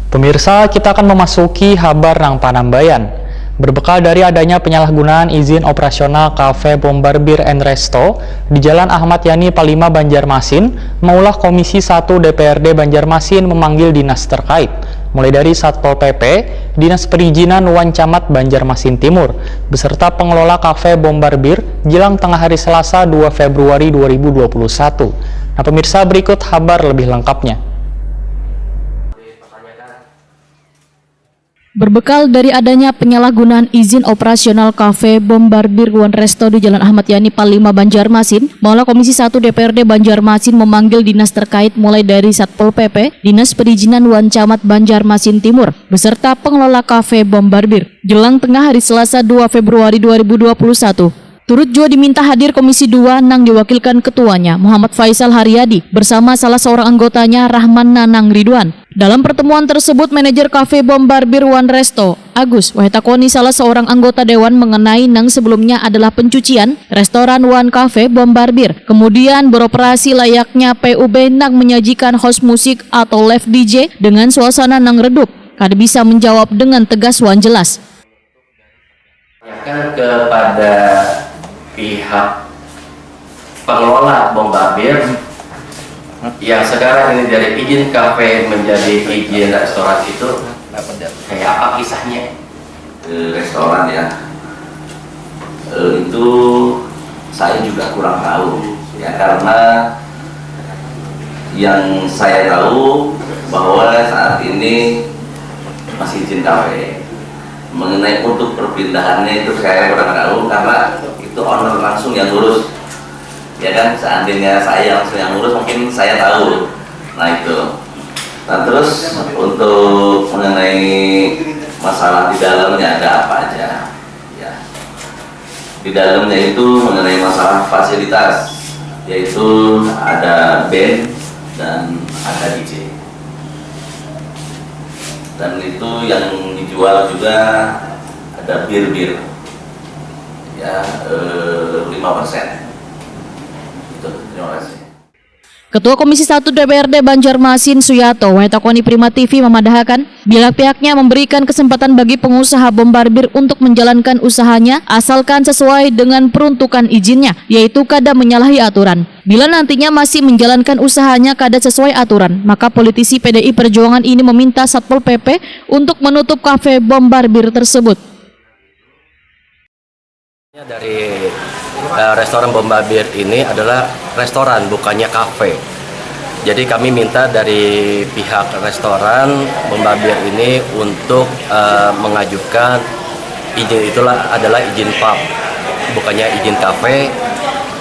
Pemirsa, kita akan memasuki kabar Nang Panambayan. Berbekal dari adanya penyalahgunaan izin operasional Cafe Bombarbir and Resto di Jalan Ahmad Yani Palima Banjarmasin, maulah Komisi 1 DPRD Banjarmasin memanggil dinas terkait, mulai dari Satpol PP, Dinas Perizinan Wan Camat Banjarmasin Timur, beserta pengelola Cafe Bombarbir jelang tengah hari Selasa 2 Februari 2021. Nah, pemirsa, berikut kabar lebih lengkapnya. Berbekal dari adanya penyalahgunaan izin operasional Cafe Bombarbir and Resto di Jalan Ahmad Yani Palima Banjarmasin, maulah Komisi 1 DPRD Banjarmasin memanggil dinas terkait mulai dari Satpol PP, Dinas Perizinan Wan Camat Banjarmasin Timur, beserta pengelola Cafe Bombarbir, jelang tengah hari Selasa 2 Februari 2021. Turut juga diminta hadir Komisi 2 Nang diwakilkan ketuanya Muhammad Faisal Haryadi bersama salah seorang anggotanya Rahman Nanang Ridwan. Dalam pertemuan tersebut, manajer Cafe Bombarbir Wan Resto, Agus Wahitakoni, salah seorang anggota dewan mengenai Nang sebelumnya adalah pencucian restoran Wan Cafe Bombarbir, kemudian beroperasi layaknya PUB Nang menyajikan host musik atau live DJ dengan suasana Nang redup. Kada bisa menjawab dengan tegas Wan jelas. Kepada pihak pengelola Bombarbir yang sekarang ini dari izin kafe menjadi izin restoran itu kayak apa kisahnya? Restoran ya, itu saya juga kurang tahu ya, karena yang saya tahu bahwa saat ini masih izin kafe. Mengenai untuk perpindahannya itu saya kurang tahu karena itu owner langsung yang ngurus, ya kan. Seandainya saya langsung yang ngurus mungkin saya tahu. Nah itu. Nah terus untuk mengenai masalah di dalamnya ada apa aja ya, di dalamnya itu mengenai masalah fasilitas, yaitu ada band dan ada DJ, dan itu yang dijual juga ada bir-bir ya, 5%. Itu, terima kasih. Ketua Komisi 1 DPRD Banjarmasin Suyato Wahitakoni Prima TV memadahkan bila pihaknya memberikan kesempatan bagi pengusaha Bombarbir untuk menjalankan usahanya asalkan sesuai dengan peruntukan izinnya, yaitu kada menyalahi aturan. Bila nantinya masih menjalankan usahanya kada sesuai aturan, maka politisi PDI Perjuangan ini meminta Satpol PP untuk menutup Cafe Bombarbir tersebut. Dari restoran Bombarbir ini adalah restoran, bukannya kafe. Jadi kami minta dari pihak restoran Bombarbir ini untuk mengajukan izin, itulah adalah izin pub, bukannya izin kafe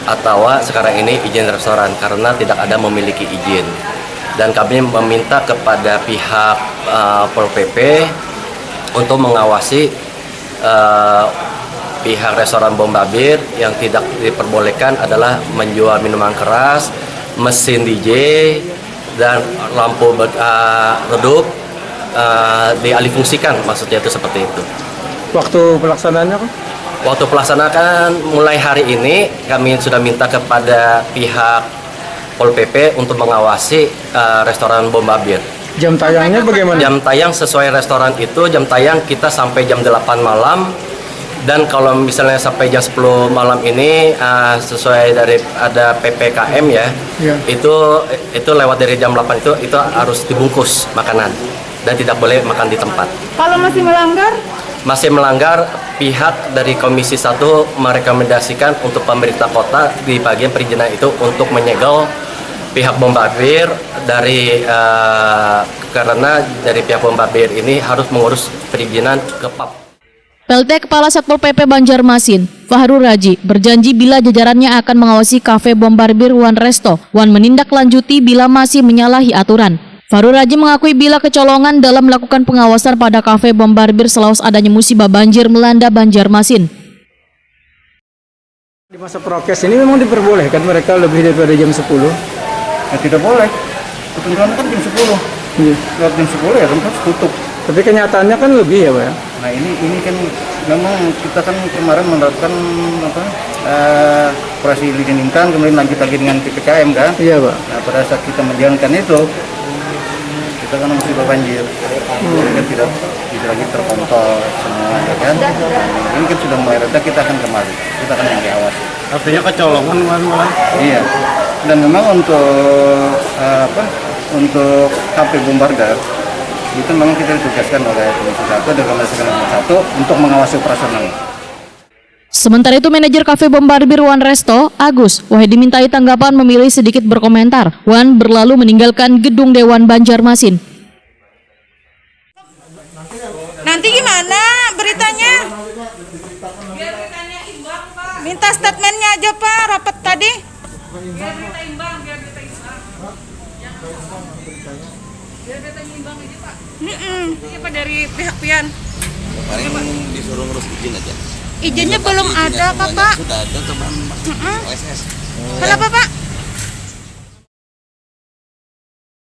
atau sekarang ini izin restoran, karena tidak ada memiliki izin. Dan kami meminta kepada pihak Pol PP untuk mengawasi pihak restoran Bombarbir yang tidak diperbolehkan adalah menjual minuman keras, mesin DJ, dan lampu redup dialihfungsikan, maksudnya itu seperti itu. Waktu pelaksanaannya kok? Waktu pelaksanaan mulai hari ini kami sudah minta kepada pihak Pol PP untuk mengawasi restoran Bombarbir. Jam tayangnya bagaimana? Jam tayang sesuai restoran itu, jam tayang kita sampai jam 8 malam. Dan kalau misalnya sampai jam 10 malam ini sesuai dari ada PPKM ya, itu lewat dari jam 8 itu harus dibungkus makanan dan tidak boleh makan di tempat. Kalau masih melanggar? Masih melanggar, pihak dari Komisi 1 merekomendasikan untuk pemerintah kota di bagian perizinan itu untuk menyegel pihak Bombarbir dari karena dari pihak Bombarbir ini harus mengurus perizinan ke PAP. PLT Kepala Satpol PP Banjarmasin, Fahrul Raji, berjanji bila jajarannya akan mengawasi Cafe Bombarbir Wan Resto, Wan menindaklanjuti bila masih menyalahi aturan. Fahrul Raji mengakui bila kecolongan dalam melakukan pengawasan pada Cafe Bombarbir selawas adanya musibah banjir melanda Banjarmasin. Di masa prokes ini memang diperbolehkan mereka lebih daripada jam 10? Ya tidak boleh. Ketentuan kan jam 10. Iya. Lewat jam 10 ya tempat tutup. Tapi kenyataannya kan lebih ya Pak ya? Nah ini kan memang kita kan kemarin menerapkan operasi lini lintang, kemudian lanjut lagi dengan PPKM kan? Iya Pak. Nah pada saat kita menjalankan itu, kita kan masih berbanjir, kan tidak lagi terkontrol semua, ya kan. Ini kan sudah mulai reda, kita akan kembali, kita akan yang diawasi. Artinya kecolongan malah. Iya. Dan memang untuk KP Bombarder itu memang kita ditugaskan oleh Komisi 1 dan Komisi 1 untuk mengawasi operasional. Sementara itu, manajer Cafe Bombardir Wan Resto, Agus, Wahid dimintai tanggapan memilih sedikit berkomentar. Wan berlalu meninggalkan gedung Dewan Banjarmasin. Nanti gimana beritanya? Minta statementnya aja Pak, rapat tadi. Biar berita imbang. Biar berita imbang aja Pak. Ini Pak dari pihak Pian. Paling disuruh ngurus izin aja. Izinnya belum ada Pak. Sudah ada teman OSS. Kenapa Pak?